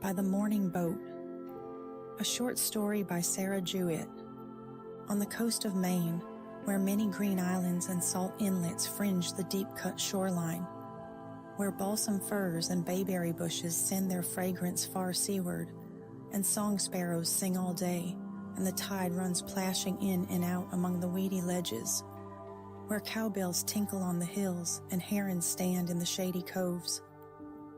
By the Morning Boat. A short story by Sarah Jewett. On the coast of Maine, where many green islands and salt inlets fringe the deep-cut shoreline, where balsam firs and bayberry bushes send their fragrance far seaward, and song sparrows sing all day, and the tide runs plashing in and out among the weedy ledges, where cowbells tinkle on the hills and herons stand in the shady coves.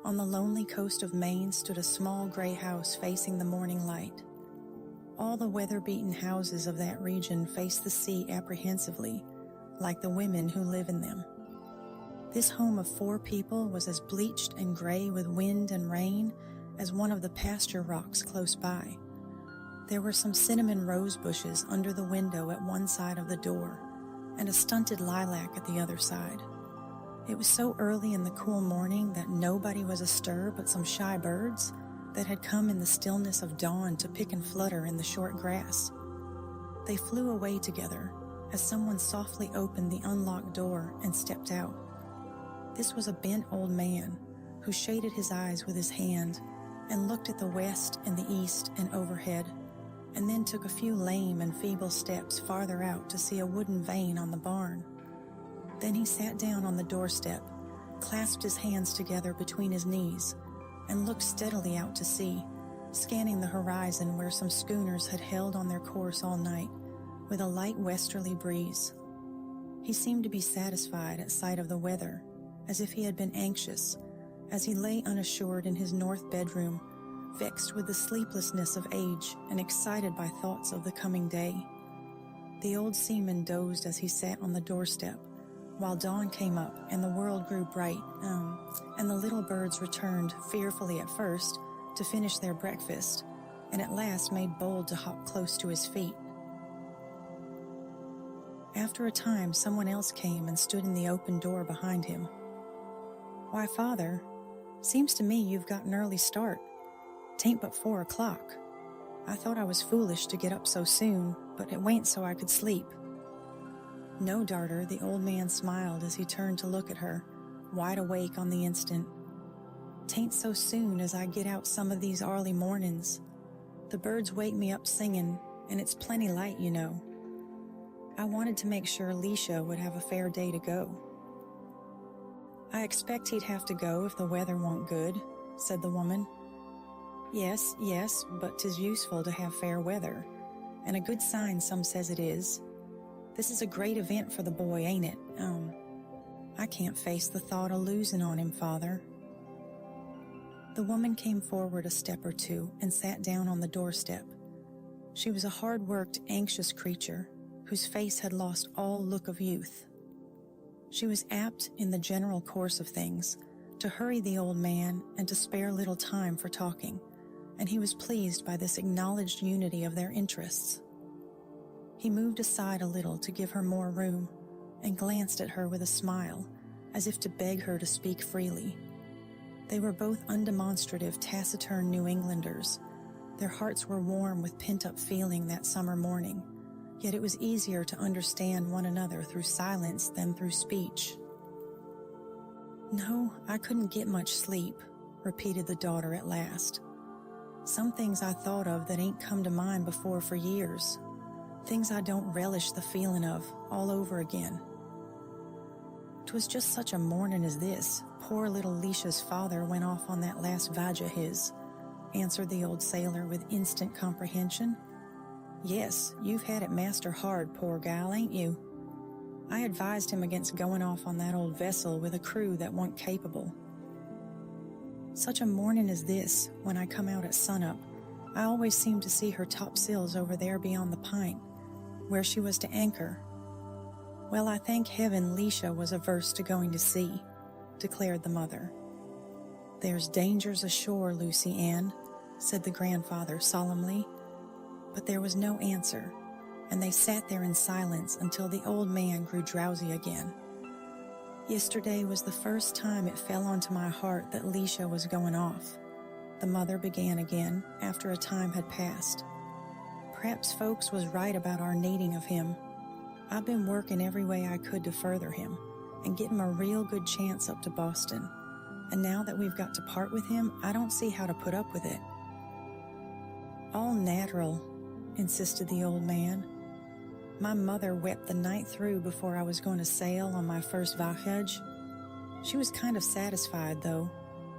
On the lonely coast of Maine stood a small gray house facing the morning light. All the weather-beaten houses of that region face the sea apprehensively, like the women who live in them. This home of 4 people was as bleached and gray with wind and rain as one of the pasture rocks close by. There were some cinnamon rose bushes under the window at one side of the door, and a stunted lilac at the other side. It was so early in the cool morning that nobody was astir but some shy birds that had come in the stillness of dawn to pick and flutter in the short grass. They flew away together as someone softly opened the unlocked door and stepped out. This was a bent old man who shaded his eyes with his hand and looked at the west and the east and overhead, and then took a few lame and feeble steps farther out to see a wooden vane on the barn. Then he sat down on the doorstep, clasped his hands together between his knees, and looked steadily out to sea, scanning the horizon where some schooners had held on their course all night, with a light westerly breeze. He seemed to be satisfied at sight of the weather, as if he had been anxious, as he lay unassured in his north bedroom, vexed with the sleeplessness of age and excited by thoughts of the coming day. The old seaman dozed as he sat on the doorstep, while dawn came up and the world grew bright, and the little birds returned, fearfully at first, to finish their breakfast, and at last made bold to hop close to his feet. After a time, someone else came and stood in the open door behind him. "Why, Father, seems to me you've got an early start. 'Tain't but 4 o'clock. I thought I was foolish to get up so soon, but it wain't so I could sleep." "No, darter," the old man smiled as he turned to look at her, wide awake on the instant. "'Tain't so soon as I get out some of these early mornings. The birds wake me up singing, and it's plenty light, you know. I wanted to make sure Leisha would have a fair day to go." "I expect he'd have to go if the weather wa'n't good," said the woman. Yes, but 'tis useful to have fair weather, and a good sign some says it is. This is a great event for the boy, ain't it? I can't face the thought of losing on him, Father." The woman came forward a step or two and sat down on the doorstep. She was a hard-worked, anxious creature whose face had lost all look of youth. She was apt, in the general course of things, to hurry the old man and to spare little time for talking, and he was pleased by this acknowledged unity of their interests. He moved aside a little to give her more room, and glanced at her with a smile, as if to beg her to speak freely. They were both undemonstrative, taciturn New Englanders. Their hearts were warm with pent-up feeling that summer morning, yet it was easier to understand one another through silence than through speech. "No, I couldn't get much sleep," repeated the daughter at last. "Some things I thought of that ain't come to mind before for years. Things I don't relish the feeling of all over again. 'Twas just such a morning as this, poor little Leisha's father went off on that last v'yage of his," answered the old sailor with instant comprehension. "Yes, you've had it master hard, poor gal, ain't you? I advised him against going off on that old vessel with a crew that wa'n't capable. Such a morning as this, when I come out at sunup, I always seem to see her topsails over there beyond the pint, where she was to anchor. Well, I thank heaven Leisha was averse to going to sea," declared the mother. "There's dangers ashore, Lucy Ann," said the grandfather solemnly. But there was no answer, and they sat there in silence until the old man grew drowsy again. "Yesterday was the first time it fell onto my heart that Leisha was going off," the mother began again after a time had passed. "Perhaps folks was right about our needing of him. I've been working every way I could to further him, and get him a real good chance up to Boston, and now that we've got to part with him, I don't see how to put up with it." "All natural," insisted the old man. "My mother wept the night through before I was going to sail on my first voyage. She was kind of satisfied, though,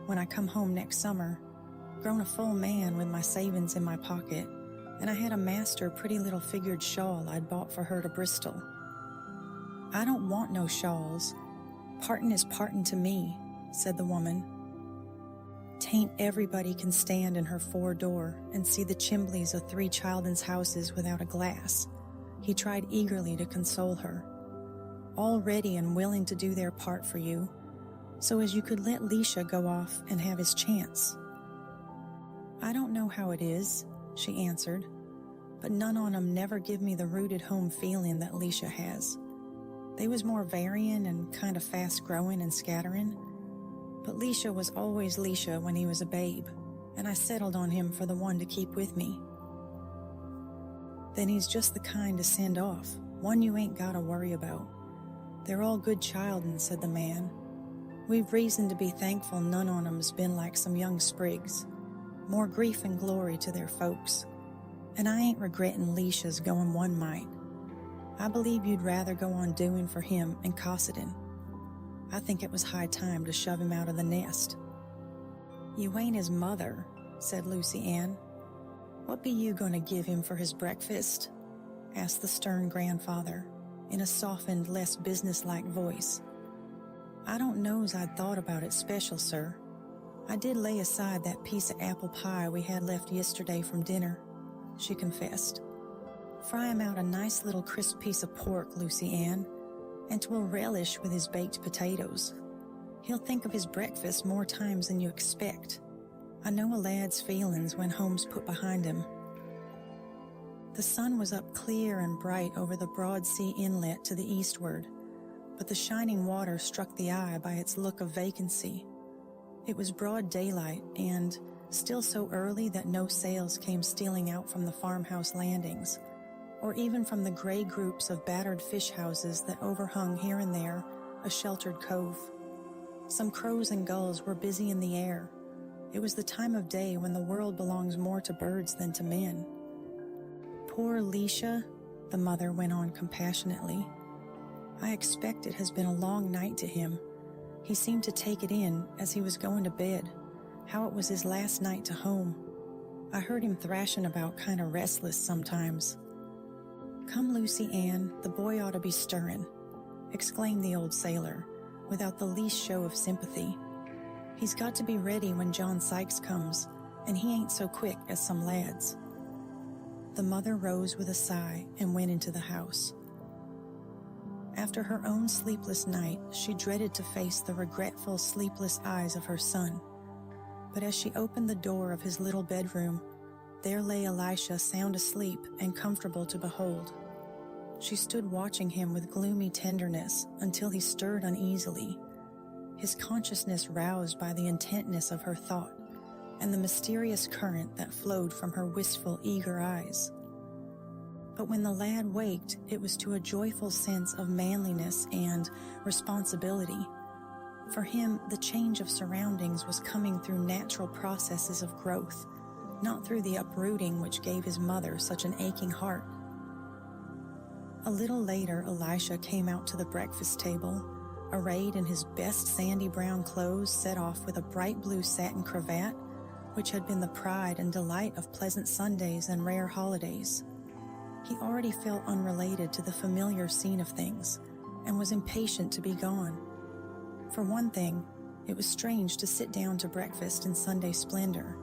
when I come home next summer, grown a full man with my savings in my pocket, and I had a master pretty little figured shawl I'd bought for her to Bristol." "I don't want no shawls. Partin' is partin' to me," said the woman. "'Tain't everybody can stand in her door and see the chimblies of 3 children's houses without a glass," he tried eagerly to console her. "All ready and willing to do their part for you, so as you could let Leisha go off and have his chance." "I don't know how it is," she answered, "but none on 'em never give me the rooted home feeling that Leisha has. They was more varying and kind of fast-growing and scattering, but Leisha was always Leisha when he was a babe, and I settled on him for the one to keep with me." "Then he's just the kind to send off, one you ain't got to worry about. They're all good children," said the man. "We've reason to be thankful none on 'em's been like some young sprigs. More grief and glory to their folks. And I ain't regretting Leisha's going one mite. I believe you'd rather go on doing for him in Cossington. I think it was high time to shove him out of the nest." "You ain't his mother," said Lucy Ann. "What be you going to give him for his breakfast?" asked the stern grandfather, in a softened, less businesslike voice. "I don't know's I'd thought about it special, sir. I did lay aside that piece of apple pie we had left yesterday from dinner," she confessed. "Fry him out a nice little crisp piece of pork, Lucy Ann, and 'twill relish with his baked potatoes. He'll think of his breakfast more times than you expect. I know a lad's feelings when home's put behind him." The sun was up clear and bright over the broad sea inlet to the eastward, but the shining water struck the eye by its look of vacancy. It was broad daylight and still so early that no sails came stealing out from the farmhouse landings, or even from the gray groups of battered fish houses that overhung here and there a sheltered cove. Some crows and gulls were busy in the air. It was the time of day when the world belongs more to birds than to men. "Poor Leisha," the mother went on compassionately. "I expect it has been a long night to him. He seemed to take it in as he was going to bed, how it was his last night to home. I heard him thrashing about kind of restless sometimes." "Come, Lucy Ann, the boy ought to be stirring," exclaimed the old sailor, without the least show of sympathy. "He's got to be ready when John Sykes comes, and he ain't so quick as some lads." The mother rose with a sigh and went into the house. After her own sleepless night, she dreaded to face the regretful, sleepless eyes of her son. But as she opened the door of his little bedroom, there lay Elisha sound asleep and comfortable to behold. She stood watching him with gloomy tenderness until he stirred uneasily, his consciousness roused by the intentness of her thought and the mysterious current that flowed from her wistful, eager eyes. But when the lad waked, it was to a joyful sense of manliness and responsibility. For him, the change of surroundings was coming through natural processes of growth, not through the uprooting which gave his mother such an aching heart. A little later, Elisha came out to the breakfast table, arrayed in his best sandy brown clothes set off with a bright blue satin cravat, which had been the pride and delight of pleasant Sundays and rare holidays. He already felt unrelated to the familiar scene of things, and was impatient to be gone. For one thing, it was strange to sit down to breakfast in Sunday splendor,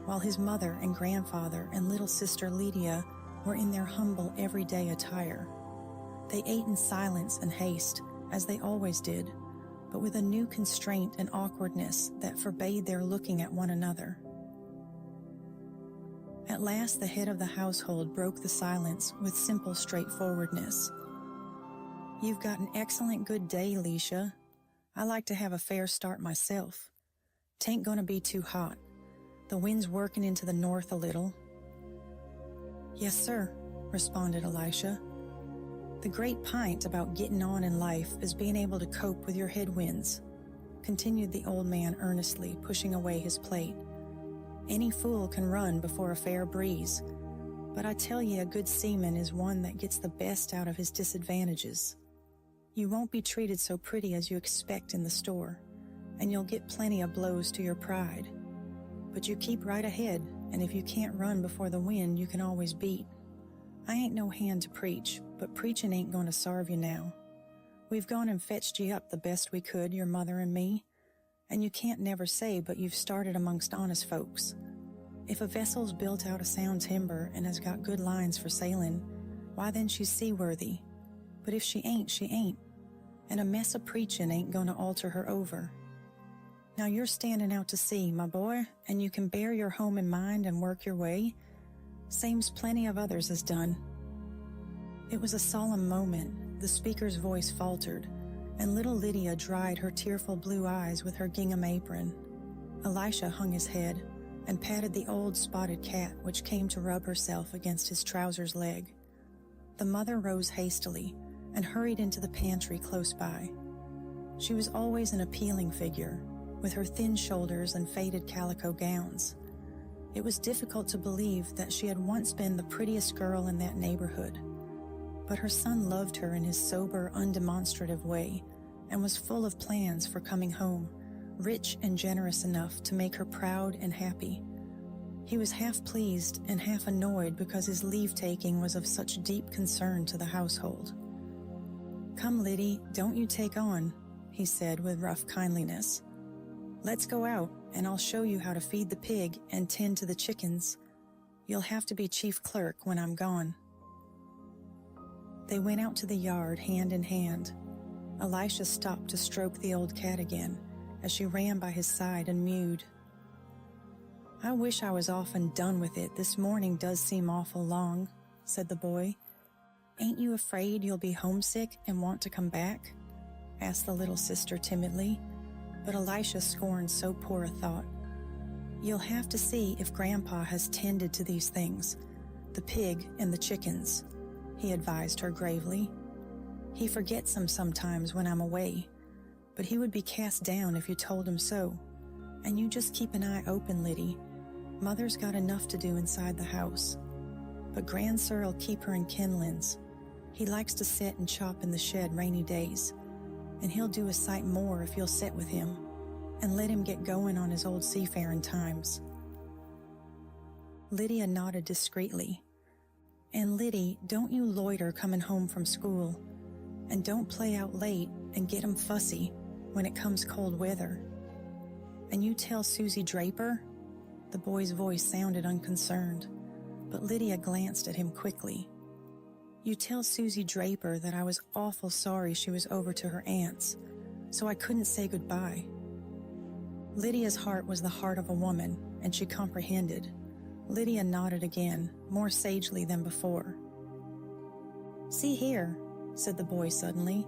while his mother and grandfather and little sister Lydia were in their humble everyday attire. They ate in silence and haste, as they always did, but with a new constraint and awkwardness that forbade their looking at one another. At last the head of the household broke the silence with simple straightforwardness. "You've got an excellent good day, Leisha. I like to have a fair start myself. 'Tain't gonna be too hot. The wind's working into the north a little." "Yes, sir," responded Elisha. "The great pint about getting on in life is being able to cope with your headwinds. continued the old man earnestly, pushing away his plate. "Any fool can run before a fair breeze, but I tell ye a good seaman is one that gets the best out of his disadvantages. You won't be treated so pretty as you expect in the store, and you'll get plenty of blows to your pride. But you keep right ahead, and if you can't run before the wind, you can always beat. I ain't no hand to preach, but preaching ain't going to sarve you now. We've gone and fetched ye up the best we could, your mother and me, and you can't never say but you've started amongst honest folks. If a vessel's built out of sound timber and has got good lines for sailing, why then she's seaworthy. But if she ain't, and a mess of preaching ain't going to alter her over. Now you're standing out to sea, my boy, and you can bear your home in mind and work your way, same's plenty of others has done." It was a solemn moment. The speaker's voice faltered, and little Lydia dried her tearful blue eyes with her gingham apron. Elisha hung his head and patted the old spotted cat which came to rub herself against his trousers leg. The mother rose hastily and hurried into the pantry close by. She was always an appealing figure, with her thin shoulders and faded calico gowns. It was difficult to believe that she had once been the prettiest girl in that neighborhood. But her son loved her in his sober, undemonstrative way, and was full of plans for coming home, rich and generous enough to make her proud and happy. He was half pleased and half annoyed because his leave-taking was of such deep concern to the household. "Come, Liddy, don't you take on," he said with rough kindliness. "Let's go out, and I'll show you how to feed the pig and tend to the chickens. You'll have to be chief clerk when I'm gone." They went out to the yard hand in hand. Elisha stopped to stroke the old cat again as she ran by his side and mewed. "I wish I was off and done with it. This morning does seem awful long," said the boy. "Ain't you afraid you'll be homesick and want to come back?" asked the little sister timidly, but Elisha scorned so poor a thought. "You'll have to see if Grandpa has tended to these things, the pig and the chickens," he advised her gravely. "He forgets them sometimes when I'm away, but he would be cast down if you told him so. And you just keep an eye open, Liddy. Mother's got enough to do inside the house. But Grandsir'll keep her in kindlings. He likes to sit and chop in the shed rainy days, and he'll do a sight more if you'll sit with him and let him get going on his old seafaring times." Lydia nodded discreetly. "And Liddy, don't you loiter coming home from school, and don't play out late and get 'em fussy when it comes cold weather. And you tell Susie Draper?" The boy's voice sounded unconcerned, but Lydia glanced at him quickly. "You tell Susie Draper that I was awful sorry she was over to her aunt's, so I couldn't say goodbye." Lydia's heart was the heart of a woman, and she comprehended. Lydia nodded again, more sagely than before. "See here," said the boy suddenly.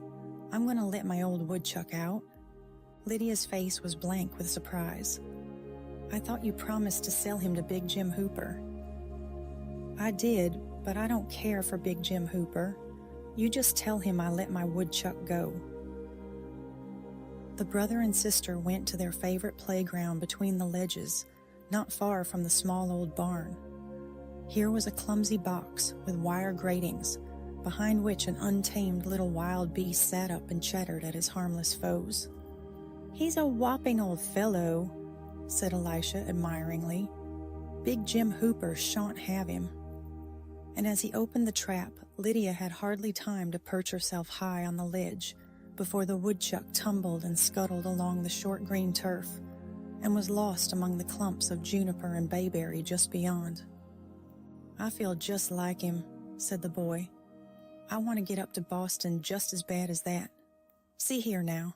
"I'm going to let my old woodchuck out." Lydia's face was blank with surprise. "I thought you promised to sell him to Big Jim Hooper." "I did, but I don't care for Big Jim Hooper. You just tell him I let my woodchuck go." The brother and sister went to their favorite playground between the ledges, not far from the small old barn. Here was a clumsy box with wire gratings, behind which an untamed little wild beast sat up and chattered at his harmless foes. "He's a whopping old fellow," said Elisha admiringly. "Big Jim Hooper shan't have him." And as he opened the trap, Lydia had hardly time to perch herself high on the ledge before the woodchuck tumbled and scuttled along the short green turf and was lost among the clumps of juniper and bayberry just beyond. "I feel just like him," said the boy. "I want to get up to Boston just as bad as that. See here now."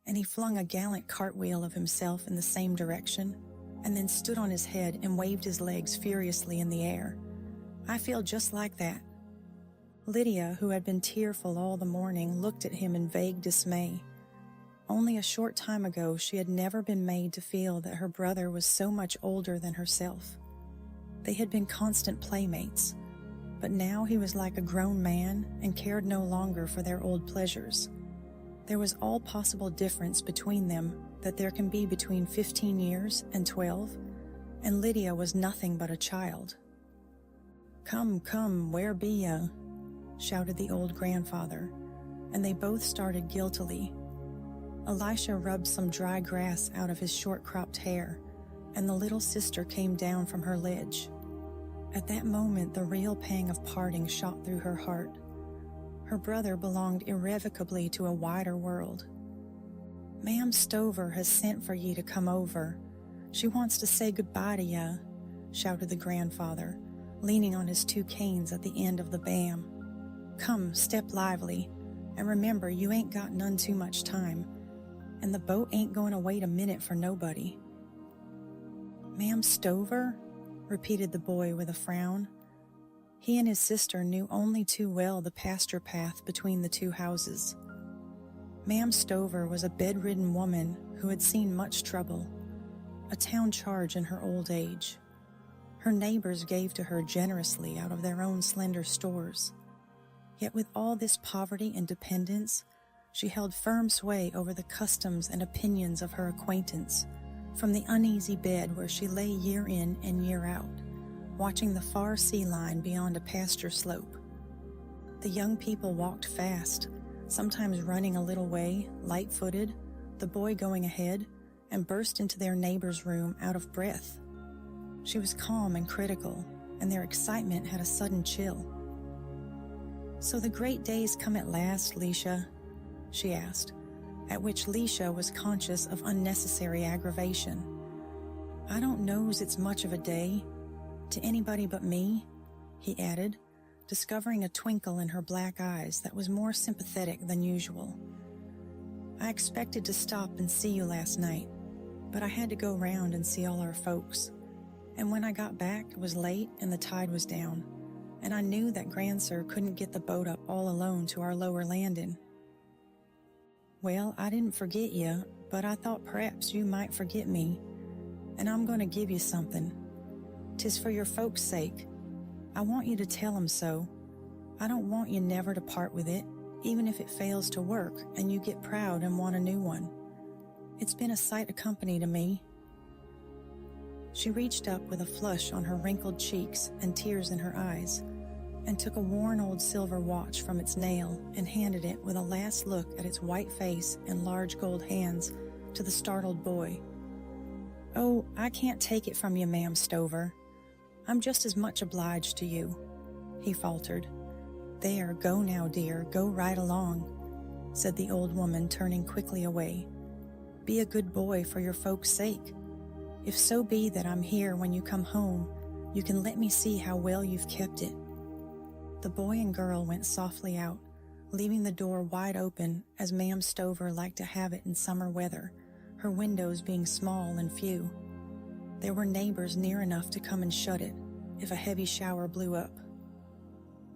And he flung a gallant cartwheel of himself in the same direction, and then stood on his head and waved his legs furiously in the air. "I feel just like that." Lydia, who had been tearful all the morning, looked at him in vague dismay. Only a short time ago she had never been made to feel that her brother was so much older than herself. They had been constant playmates, but now he was like a grown man and cared no longer for their old pleasures. There was all possible difference between them that there can be between 15 years and 12, and Lydia was nothing but a child. "Come, come, where be ya?" shouted the old grandfather, and they both started guiltily. Elisha rubbed some dry grass out of his short-cropped hair, and the little sister came down from her ledge. At that moment, the real pang of parting shot through her heart. Her brother belonged irrevocably to a wider world. "Ma'am Stover has sent for ye to come over. She wants to say goodbye to ya," shouted the grandfather, leaning on his two canes at the end of the bam. "Come, step lively, and remember you ain't got none too much time, and the boat ain't going to wait a minute for nobody." "Ma'am Stover?" repeated the boy with a frown. He and his sister knew only too well the pasture path between the two houses. Ma'am Stover was a bedridden woman who had seen much trouble, a town charge in her old age. Her neighbors gave to her generously out of their own slender stores. Yet with all this poverty and dependence, she held firm sway over the customs and opinions of her acquaintance, from the uneasy bed where she lay year in and year out, watching the far sea line beyond a pasture slope. The young people walked fast, sometimes running a little way, light-footed, the boy going ahead, and burst into their neighbor's room out of breath. She was calm and critical, and their excitement had a sudden chill. "So the great day's come at last, Leisha?" she asked, at which Leisha was conscious of unnecessary aggravation. "I don't know's it's much of a day, to anybody but me," he added, discovering a twinkle in her black eyes that was more sympathetic than usual. "I expected to stop and see you last night, but I had to go round and see all our folks. And when I got back, it was late and the tide was down, and I knew that Grandsir couldn't get the boat up all alone to our lower landing. Well, I didn't forget you, but I thought perhaps you might forget me, and I'm going to give you something. 'Tis for your folks' sake. I want you to tell 'em so. I don't want you never to part with it, even if it fails to work and you get proud and want a new one. It's been a sight of company to me." She reached up with a flush on her wrinkled cheeks and tears in her eyes, and took a worn old silver watch from its nail and handed it with a last look at its white face and large gold hands to the startled boy. "Oh, I can't take it from you, Ma'am Stover. I'm just as much obliged to you," he faltered. "There, go now, dear, go right along," said the old woman, turning quickly away. "Be a good boy for your folks' sake. If so be that I'm here when you come home, you can let me see how well you've kept it." The boy and girl went softly out, leaving the door wide open as Ma'am Stover liked to have it in summer weather, her windows being small and few. There were neighbors near enough to come and shut it if a heavy shower blew up.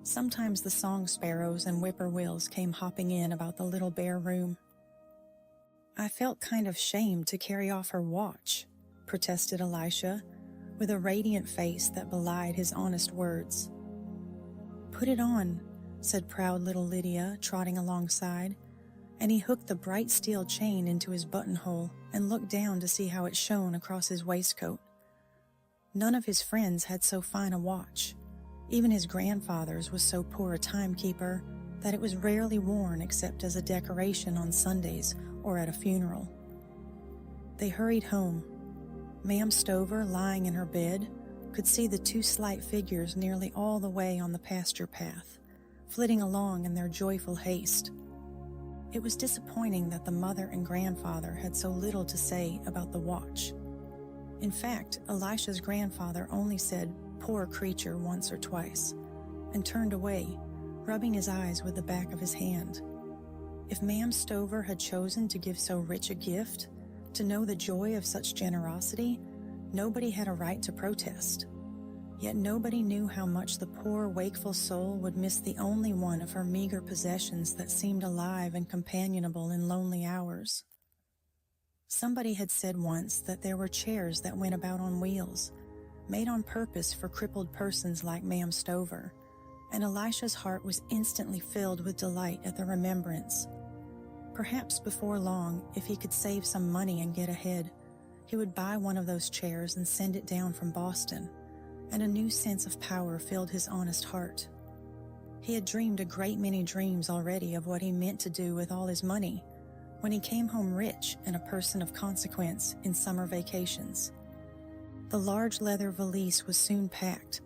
Sometimes the song sparrows and whippoorwills came hopping in about the little bare room. "I felt kind of shamed to carry off her watch," protested Elisha, with a radiant face that belied his honest words. "Put it on," said proud little Lydia, trotting alongside, and he hooked the bright steel chain into his buttonhole and looked down to see how it shone across his waistcoat. None of his friends had so fine a watch. Even his grandfather's was so poor a timekeeper that it was rarely worn except as a decoration on Sundays or at a funeral. They hurried home. Ma'am Stover, lying in her bed, could see the two slight figures nearly all the way on the pasture path, flitting along in their joyful haste. It was disappointing that the mother and grandfather had so little to say about the watch. In fact, Elisha's grandfather only said "poor creature" once or twice, and turned away, rubbing his eyes with the back of his hand. If Ma'am Stover had chosen to give so rich a gift, to know the joy of such generosity, nobody had a right to protest. Yet nobody knew how much the poor, wakeful soul would miss the only one of her meager possessions that seemed alive and companionable in lonely hours. Somebody had said once that there were chairs that went about on wheels, made on purpose for crippled persons like Ma'am Stover, and Elisha's heart was instantly filled with delight at the remembrance. Perhaps before long, if he could save some money and get ahead, he would buy one of those chairs and send it down from Boston, and a new sense of power filled his honest heart. He had dreamed a great many dreams already of what he meant to do with all his money when he came home rich and a person of consequence in summer vacations. The large leather valise was soon packed,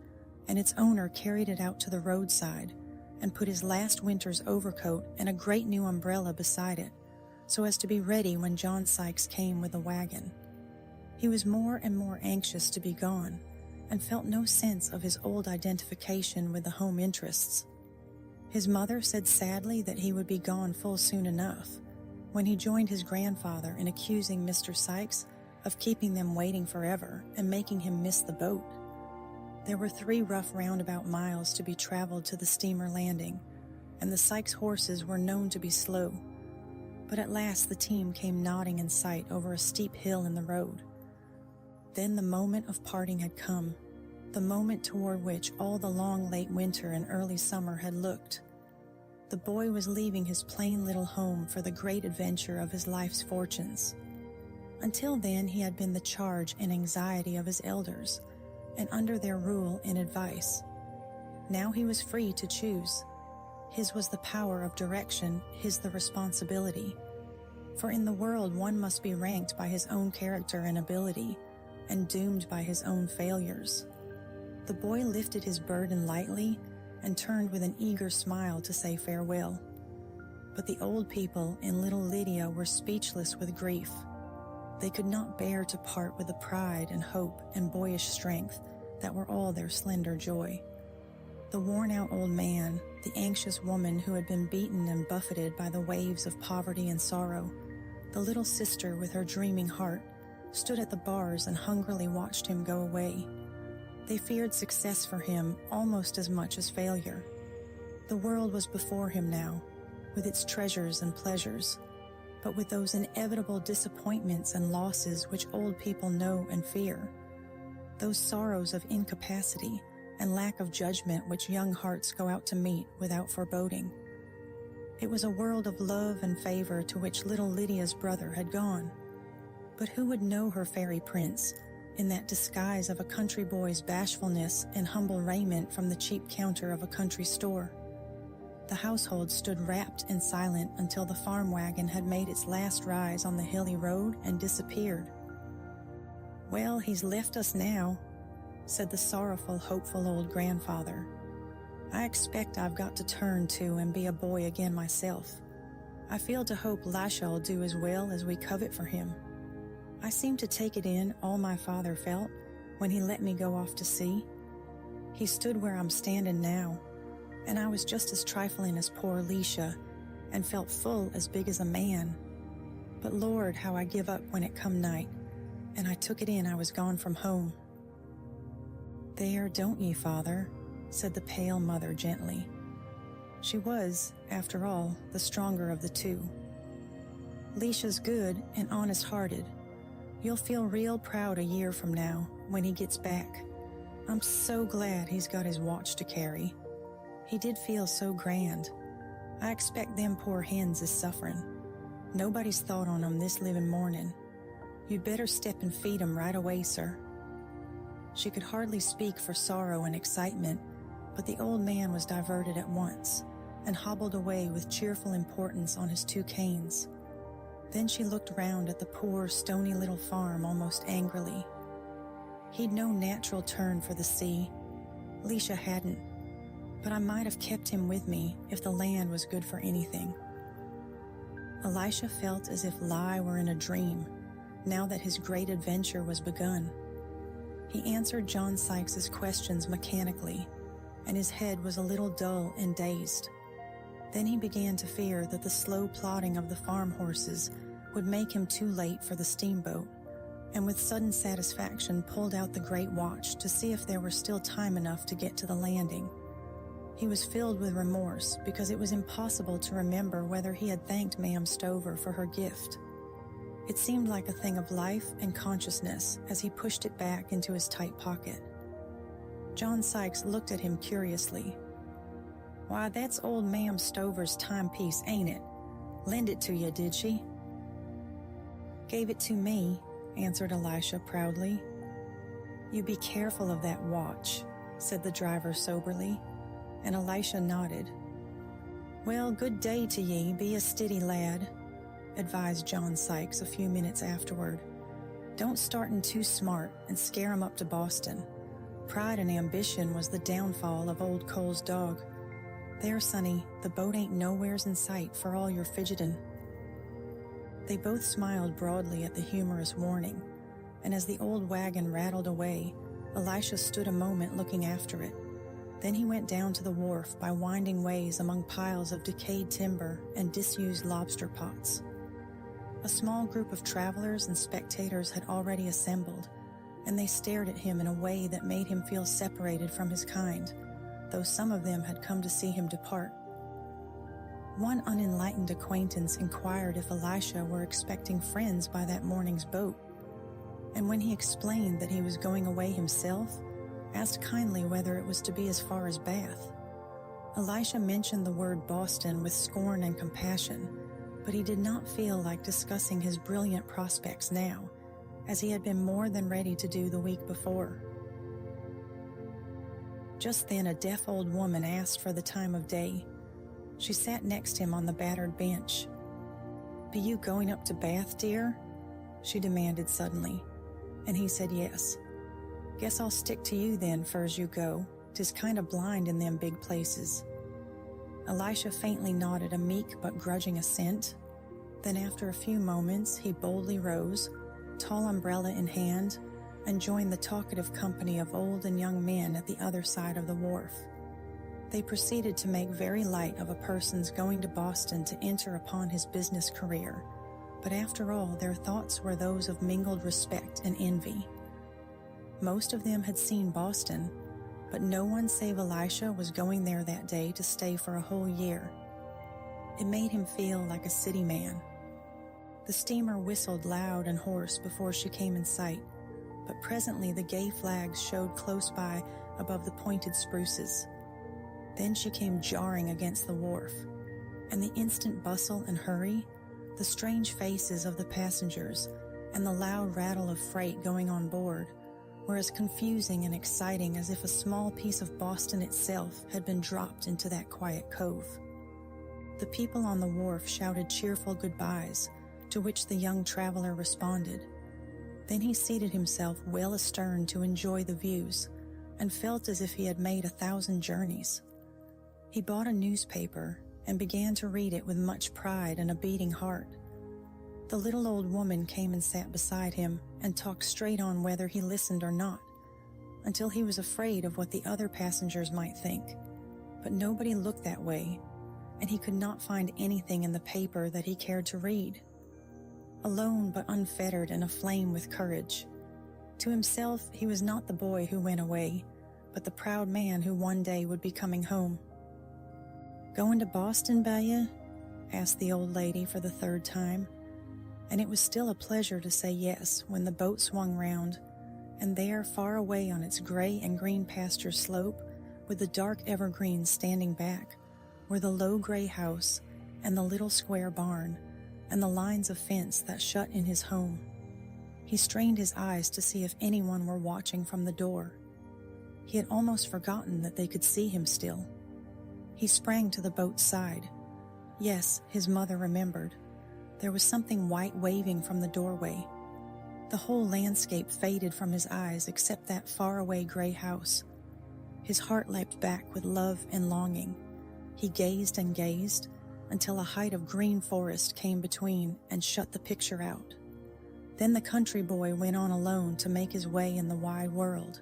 and its owner carried it out to the roadside and put his last winter's overcoat and a great new umbrella beside it, so as to be ready when John Sykes came with the wagon. He was more and more anxious to be gone, and felt no sense of his old identification with the home interests. His mother said sadly that he would be gone full soon enough, when he joined his grandfather in accusing Mr. Sykes of keeping them waiting forever and making him miss the boat. There were 3 rough roundabout miles to be traveled to the steamer landing, and the Sykes horses were known to be slow. But at last the team came nodding in sight over a steep hill in the road. Then the moment of parting had come, the moment toward which all the long late winter and early summer had looked. The boy was leaving his plain little home for the great adventure of his life's fortunes. Until then he had been the charge and anxiety of his elders, and under their rule and advice. Now he was free to choose. His was the power of direction, his the responsibility. For in the world one must be ranked by his own character and ability, and doomed by his own failures. The boy lifted his burden lightly and turned with an eager smile to say farewell. But the old people in little Lydia were speechless with grief. They could not bear to part with the pride and hope and boyish strength that were all their slender joy. The worn-out old man, the anxious woman who had been beaten and buffeted by the waves of poverty and sorrow, the little sister with her dreaming heart, stood at the bars and hungrily watched him go away. They feared success for him almost as much as failure. The world was before him now, with its treasures and pleasures, but with those inevitable disappointments and losses which old people know and fear, those sorrows of incapacity and lack of judgment which young hearts go out to meet without foreboding. It was a world of love and favor to which little Lydia's brother had gone. But who would know her fairy prince in that disguise of a country boy's bashfulness and humble raiment from the cheap counter of a country store? The household stood rapt and silent until the farm wagon had made its last rise on the hilly road and disappeared. "Well, he's left us now," said the sorrowful, hopeful old grandfather. "I expect I've got to turn to and be a boy again myself. I feel to hope Lisha'll do as well as we covet for him. I seem to take it in all my father felt when he let me go off to sea. He stood where I'm standing now, and I was just as trifling as poor Lisha, and felt full as big as a man. But Lord, how I give up when it come night, and I took it in I was gone from home." "There, don't ye, father," said the pale mother gently. She was, after all, the stronger of the two. "Lisha's good and honest-hearted. You'll feel real proud a year from now, when he gets back. I'm so glad he's got his watch to carry. He did feel so grand. I expect them poor hens is suffering. Nobody's thought on 'em this living morning. You'd better step and feed 'em right away, sir." She could hardly speak for sorrow and excitement, but the old man was diverted at once, and hobbled away with cheerful importance on his 2 canes. Then she looked round at the poor, stony little farm almost angrily. He'd no natural turn for the sea. Lisha hadn't, but I might have kept him with me if the land was good for anything. Elisha felt as if Li were in a dream, now that his great adventure was begun. He answered John Sykes's questions mechanically, and his head was a little dull and dazed. Then he began to fear that the slow plodding of the farm horses would make him too late for the steamboat, and with sudden satisfaction pulled out the great watch to see if there were still time enough to get to the landing. He was filled with remorse because it was impossible to remember whether he had thanked Ma'am Stover for her gift. It seemed like a thing of life and consciousness as he pushed it back into his tight pocket. John Sykes looked at him curiously. "Why, that's old Ma'am Stover's timepiece, ain't it? Lend it to you, did she?" "Gave it to me," answered Elisha proudly. "You be careful of that watch," said the driver soberly, and Elisha nodded. "Well, good day to ye, be a stiddy lad," advised John Sykes a few minutes afterward. "Don't startin' too smart and scare 'em up to Boston. Pride and ambition was the downfall of old Cole's dog. There, sonny, the boat ain't nowheres in sight for all your fidgetin'." They both smiled broadly at the humorous warning, and as the old wagon rattled away, Elisha stood a moment looking after it. Then he went down to the wharf by winding ways among piles of decayed timber and disused lobster pots. A small group of travelers and spectators had already assembled, and they stared at him in a way that made him feel separated from his kind, though some of them had come to see him depart. One unenlightened acquaintance inquired if Elisha were expecting friends by that morning's boat, and when he explained that he was going away himself, asked kindly whether it was to be as far as Bath. Elisha mentioned the word Boston with scorn and compassion, but he did not feel like discussing his brilliant prospects now, as he had been more than ready to do the week before. Just then a deaf old woman asked for the time of day. She sat next him on the battered bench. "Be you going up to Bath, dear?" she demanded suddenly, and he said yes. "Guess I'll stick to you then, fur's you go. 'Tis kind of blind in them big places." Elisha faintly nodded a meek but grudging assent. Then after a few moments he boldly rose, tall umbrella in hand, and joined the talkative company of old and young men at the other side of the wharf. They proceeded to make very light of a person's going to Boston to enter upon his business career, but after all their thoughts were those of mingled respect and envy. Most of them had seen Boston, but no one save Elisha was going there that day to stay for a whole year. It made him feel like a city man. The steamer whistled loud and hoarse before she came in sight, but presently the gay flags showed close by above the pointed spruces. Then she came jarring against the wharf, and the instant bustle and hurry, the strange faces of the passengers, and the loud rattle of freight going on board were as confusing and exciting as if a small piece of Boston itself had been dropped into that quiet cove. The people on the wharf shouted cheerful goodbyes, to which the young traveler responded. Then he seated himself well astern to enjoy the views, and felt as if he had made 1,000 journeys. He bought a newspaper and began to read it with much pride and a beating heart. The little old woman came and sat beside him and talked straight on whether he listened or not, until he was afraid of what the other passengers might think. But nobody looked that way, and he could not find anything in the paper that he cared to read. Alone but unfettered and aflame with courage, to himself he was not the boy who went away, but the proud man who one day would be coming home. "Going to Boston, Baya?" asked the old lady for the third time, and it was still a pleasure to say yes when the boat swung round, and there, far away on its gray and green pasture slope, with the dark evergreens standing back, were the low gray house and the little square barn, and the lines of fence that shut in his home. He strained his eyes to see if anyone were watching from the door. He had almost forgotten that they could see him still. He sprang to the boat's side. Yes, his mother remembered. There was something white waving from the doorway. The whole landscape faded from his eyes except that far-away gray house. His heart leapt back with love and longing. He gazed and gazed until a height of green forest came between and shut the picture out. Then the country boy went on alone to make his way in the wide world.